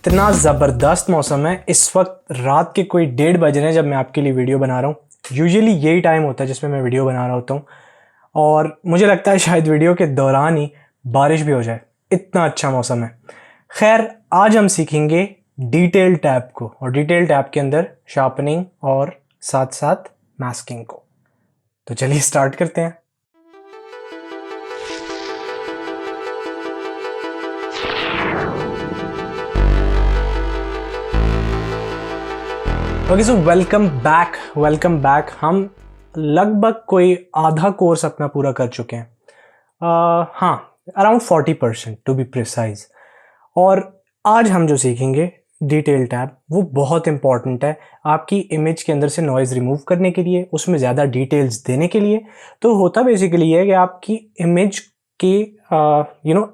इतना ज़बरदस्त मौसम है। इस वक्त रात के कोई 1:30 बज रहे हैं जब मैं आपके लिए वीडियो बना रहा हूँ। यूजुअली यही टाइम होता है जिसमें मैं वीडियो बना रहा होता हूँ और मुझे लगता है शायद वीडियो के दौरान ही बारिश भी हो जाए, इतना अच्छा मौसम है। खैर, आज हम सीखेंगे डिटेल टैब को और डिटेल टैब के अंदर शार्पनिंग और साथ साथ मास्किंग को। तो चलिए स्टार्ट करते हैं। Okay, so welcome back. हम लगभग कोई आधा कोर्स अपना पूरा कर चुके हैं। हाँ, अराउंड 40% टू बी प्रिसाइज। और आज हम जो सीखेंगे डिटेल टैब, वो बहुत इंपॉर्टेंट है आपकी इमेज के अंदर से नॉइज़ रिमूव करने के लिए, उसमें ज़्यादा डिटेल्स देने के लिए। तो होता बेसिकली ये है कि आपकी इमेज के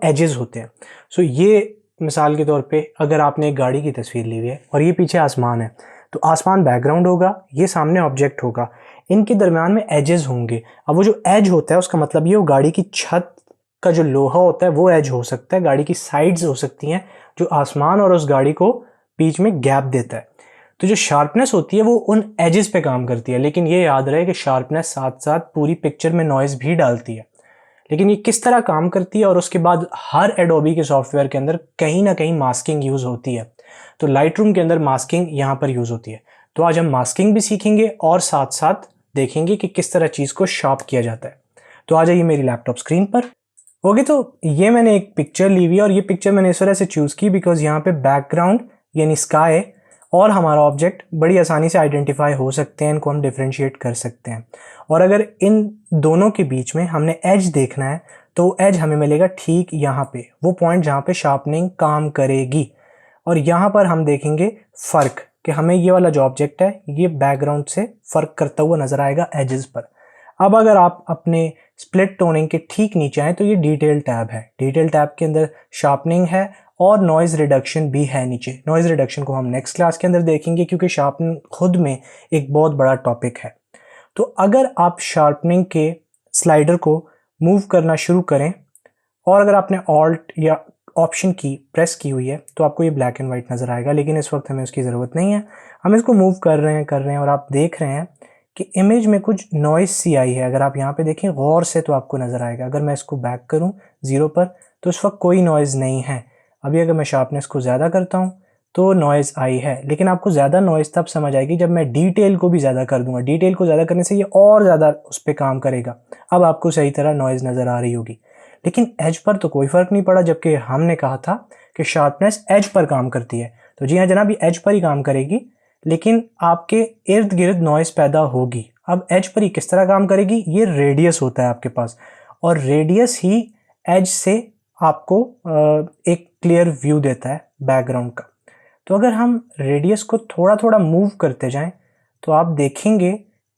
एजेस होते हैं। सो ये मिसाल के तौर पे अगर आपने एक गाड़ी की तस्वीर ली हुई है और ये पीछे आसमान है, तो आसमान बैकग्राउंड होगा, ये सामने ऑब्जेक्ट होगा, इनके दरमियान में एजेस होंगे। अब वो जो एज होता है उसका मतलब ये, वो गाड़ी की छत का जो लोहा होता है वो एज हो सकता है, गाड़ी की साइड्स हो सकती हैं जो आसमान और उस गाड़ी को बीच में गैप देता है। तो जो शार्पनेस होती है वो उन एजेस पे काम करती है। लेकिन ये याद रहे कि शार्पनेस साथ साथ पूरी पिक्चर में नॉइज़ भी डालती है। लेकिन ये किस तरह काम करती है, और उसके बाद हर एडोबी के सॉफ्टवेयर के अंदर कहीं ना कहीं मास्किंग यूज़ होती है। तो लाइटरूम के अंदर मास्किंग यहाँ पर यूज़ होती है। तो आज हम मास्किंग भी सीखेंगे और साथ साथ देखेंगे कि किस तरह चीज़ को शार्प किया जाता है। तो आ जाइए मेरी लैपटॉप स्क्रीन पर। ओके, तो ये मैंने एक पिक्चर ली हुई है और ये पिक्चर मैंने इस तरह से चूज़ की बिकॉज यहाँ पे बैकग्राउंड यानी स्काई और हमारा ऑब्जेक्ट बड़ी आसानी से आइडेंटिफाई हो सकते हैं, इनको हम डिफ्रेंशिएट कर सकते हैं। और अगर इन दोनों के बीच में हमने एज देखना है तो एज हमें मिलेगा ठीक यहाँ पे, वो पॉइंट जहाँ पे शार्पनिंग काम करेगी। और यहाँ पर हम देखेंगे फ़र्क कि हमें ये वाला जो ऑब्जेक्ट है ये बैकग्राउंड से फ़र्क करता हुआ नज़र आएगा एजेस पर। अब अगर आप अपने स्प्लिट टोनिंग के ठीक नीचे आए तो ये डिटेल टैब है। डिटेल टैब के अंदर शार्पनिंग है और नॉइज़ रिडक्शन भी है नीचे। नॉइज़ रिडक्शन को हम नेक्स्ट क्लास के अंदर देखेंगे क्योंकि शार्पनिंग खुद में एक बहुत बड़ा टॉपिक है। तो अगर आप शार्पनिंग के स्लाइडर को मूव करना शुरू करें और अगर आपने ऑल्ट या ऑप्शन की प्रेस की हुई है तो आपको ये ब्लैक एंड वाइट नज़र आएगा, लेकिन इस वक्त हमें उसकी ज़रूरत नहीं है। हम इसको मूव कर रहे हैं और आप देख रहे हैं कि इमेज में कुछ नॉइज़ सी आई है। अगर आप यहाँ पे देखें गौर से तो आपको नज़र आएगा। अगर मैं इसको बैक करूँ 0 पर तो इस वक्त कोई नॉइज़ नहीं है। अभी अगर मैं शार्पनेस को ज़्यादा करता हूँ तो नॉइज़ आई है, लेकिन आपको ज़्यादा नॉइज़ तब समझ आएगी जब मैं डिटेल को भी ज़्यादा कर दूँगा। डिटेल को ज़्यादा करने से ये और ज़्यादा उस पर काम करेगा। अब आपको सही तरह नॉइज़ नज़र आ रही होगी, लेकिन एज पर तो कोई फ़र्क नहीं पड़ा, जबकि हमने कहा था कि शार्पनेस एज पर काम करती है। तो जी हाँ जनाब, ये एज पर ही काम करेगी, लेकिन आपके इर्द गिर्द नॉइज़ पैदा होगी। अब एज पर ही किस तरह काम करेगी, ये रेडियस होता है आपके पास, और रेडियस ही एज से आपको एक क्लियर व्यू देता है बैकग्राउंड का। तो अगर हम रेडियस को थोड़ा थोड़ा मूव करते जाएं तो आप देखेंगे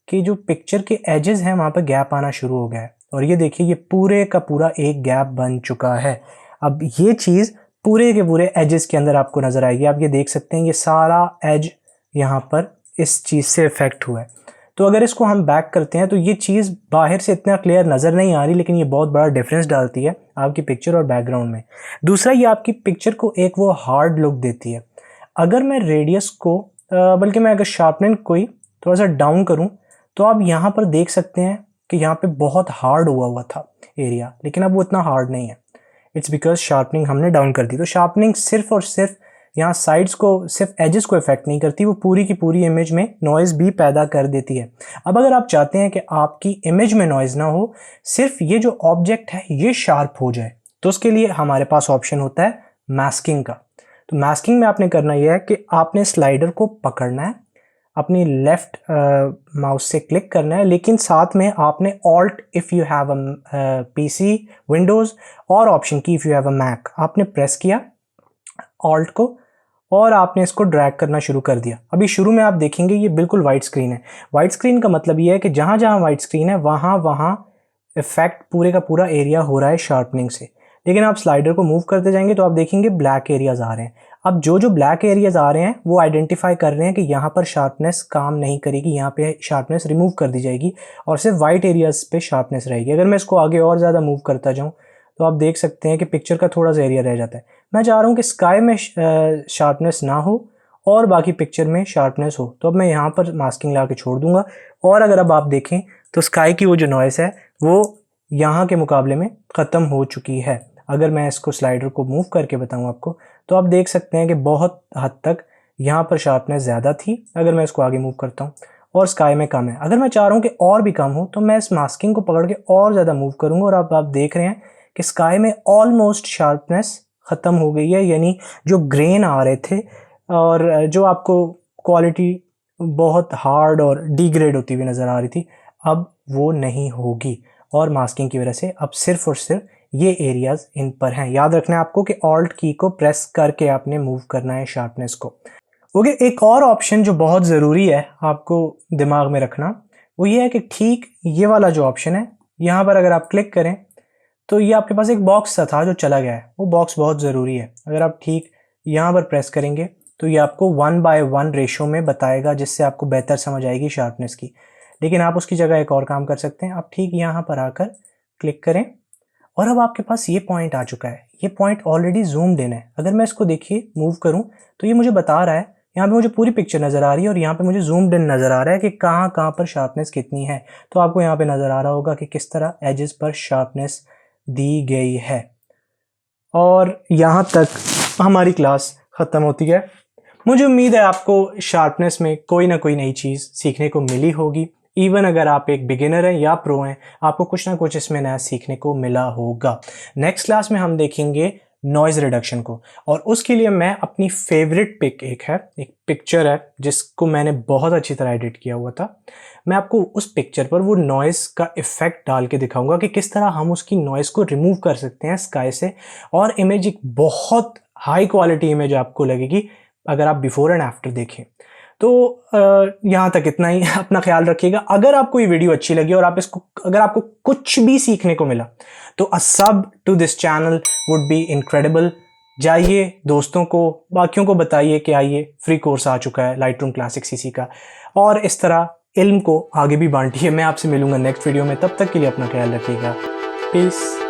कि जो पिक्चर के एजेस हैं वहाँ पर गैप आना शुरू हो गया है। और ये देखिए, ये पूरे का पूरा एक गैप बन चुका है। अब ये चीज़ पूरे के पूरे एजेस के अंदर आपको नज़र आएगी। आप ये देख सकते हैं ये सारा एज यहाँ पर इस चीज़ से इफ़ेक्ट हुआ है। तो अगर इसको हम बैक करते हैं तो ये चीज़ बाहर से इतना क्लियर नज़र नहीं आ रही, लेकिन ये बहुत बड़ा डिफरेंस डालती है आपकी पिक्चर और बैकग्राउंड में। दूसरा, ये आपकी पिक्चर को एक वो हार्ड लुक देती है। अगर मैं रेडियस को बल्कि मैं अगर शार्पनिंग कोई थोड़ा सा डाउन करूं तो आप यहाँ पर देख सकते हैं कि यहाँ पे बहुत हार्ड हुआ था एरिया, लेकिन अब वो इतना हार्ड नहीं है। इट्स बिकॉज शार्पनिंग हमने डाउन कर दी। तो शार्पनिंग सिर्फ और सिर्फ यहाँ साइड्स को, सिर्फ एजेस को इफेक्ट नहीं करती, वो पूरी की पूरी इमेज में नॉइज़ भी पैदा कर देती है। अब अगर आप चाहते हैं कि आपकी इमेज में नॉइज़ ना हो, सिर्फ ये जो ऑब्जेक्ट है ये शार्प हो जाए, तो उसके लिए हमारे पास ऑप्शन होता है मास्किंग का। तो मास्किंग में आपने करना यह है कि आपने स्लाइडर को पकड़ना है, अपनी लेफ्ट माउस से क्लिक करना है, लेकिन साथ में आपने alt if you have a PC Windows और ऑप्शन की if you have a Mac, आपने प्रेस किया ऑल्ट को और आपने इसको ड्रैग करना शुरू कर दिया। अभी शुरू में आप देखेंगे ये बिल्कुल वाइट स्क्रीन है। वाइट स्क्रीन का मतलब ये है कि जहाँ जहाँ वाइट स्क्रीन है वहाँ वहाँ इफेक्ट पूरे का पूरा एरिया हो रहा है शार्पनिंग से। लेकिन आप स्लाइडर को मूव करते जाएंगे तो आप देखेंगे ब्लैक एरियाज आ रहे हैं। अब जो जो ब्लैक एरियाज आ रहे हैं वो आइडेंटिफाई कर रहे हैं कि यहाँ पर शार्पनेस काम नहीं करेगी, यहाँ पे शार्पनेस रिमूव कर दी जाएगी और सिर्फ वाइट एरियाज पे शार्पनेस रहेगी। अगर मैं इसको आगे और ज़्यादा मूव करता जाऊँ तो आप देख सकते हैं कि पिक्चर का थोड़ा सा एरिया रह जाता है। मैं चाह रहा हूँ कि स्काई में शार्पनेस ना हो और बाकी पिक्चर में शार्पनेस हो, तो अब मैं यहाँ पर मास्किंग ला के छोड़ दूंगा। और अगर अब आप देखें तो स्काई की वो जो नॉइस है वो यहाँ के मुकाबले में ख़त्म हो चुकी है। अगर मैं इसको स्लाइडर को मूव करके बताऊँ आपको, तो आप देख सकते हैं कि बहुत हद तक यहाँ पर शार्पनेस ज़्यादा थी अगर मैं इसको आगे मूव करता हूँ, और स्काई में कम है। अगर मैं चाह रहा हूँ कि और भी कम हो तो मैं इस मास्किंग को पकड़ के और ज़्यादा मूव करूँगा, और आप देख रहे हैं कि स्काई में ऑलमोस्ट शार्पनेस ख़त्म हो गई है। यानी जो ग्रेन आ रहे थे और जो आपको क्वालिटी बहुत हार्ड और डिग्रेड होती हुई नज़र आ रही थी, अब वो नहीं होगी। और मास्किंग की वजह से अब सिर्फ और सिर्फ ये एरियाज़ इन पर हैं। याद रखना है आपको कि ऑल्ट की को प्रेस करके आपने मूव करना है शार्पनेस को। ओके, एक और ऑप्शन जो बहुत ज़रूरी है आपको दिमाग में रखना, वो ये है कि ठीक ये वाला जो ऑप्शन है, यहाँ पर अगर आप क्लिक करें तो ये आपके पास एक बॉक्स सा था जो चला गया है, वो बॉक्स बहुत ज़रूरी है। अगर आप ठीक यहाँ पर प्रेस करेंगे तो ये आपको 1:1 रेशो में बताएगा, जिससे आपको बेहतर समझ आएगी शार्पनेस की। लेकिन आप उसकी जगह एक और काम कर सकते हैं, आप ठीक यहाँ पर आकर क्लिक करें और अब आपके पास ये पॉइंट आ चुका है। ये पॉइंट ऑलरेडी जूम्ड इन है। अगर मैं इसको देखिए मूव करूँ तो ये मुझे बता रहा है, यहाँ पे मुझे पूरी पिक्चर नज़र आ रही है और यहाँ पे मुझे जूम्ड इन नज़र आ रहा है कि कहाँ कहाँ पर शार्पनेस कितनी है। तो आपको यहाँ पे नज़र आ रहा होगा कि किस तरह एजेस पर शार्पनेस दी गई है। और यहाँ तक हमारी क्लास ख़त्म होती है। मुझे उम्मीद है आपको शार्पनेस में कोई ना कोई नई चीज़ सीखने को मिली होगी। इवन अगर आप एक बिगिनर हैं या प्रो हैं, आपको कुछ ना कुछ इसमें नया सीखने को मिला होगा। नेक्स्ट क्लास में हम देखेंगे नॉइज़ रिडक्शन को, और उसके लिए मैं अपनी फेवरेट एक पिक्चर है जिसको मैंने बहुत अच्छी तरह एडिट किया हुआ था। मैं आपको उस पिक्चर पर वो नॉइज़ का इफ़ेक्ट डाल के दिखाऊंगा कि किस तरह हम उसकी नॉइज़ को रिमूव कर सकते हैं स्काई से, और इमेज एक बहुत हाई क्वालिटी इमेज आपको लगेगी अगर आप बिफोर एंड आफ्टर देखें। तो यहाँ तक इतना ही। अपना ख्याल रखिएगा। अगर आपको ये वीडियो अच्छी लगी और अगर आपको कुछ भी सीखने को मिला, तो a sub to this channel would be incredible. जाइए दोस्तों को, बाकियों को बताइए कि आइए फ्री कोर्स आ चुका है लाइटरूम क्लासिक सीसी का, और इस तरह इल्म को आगे भी बांटिए। मैं आपसे मिलूंगा नेक्स्ट वीडियो में। तब तक के लिए अपना ख्याल रखिएगा। पीस।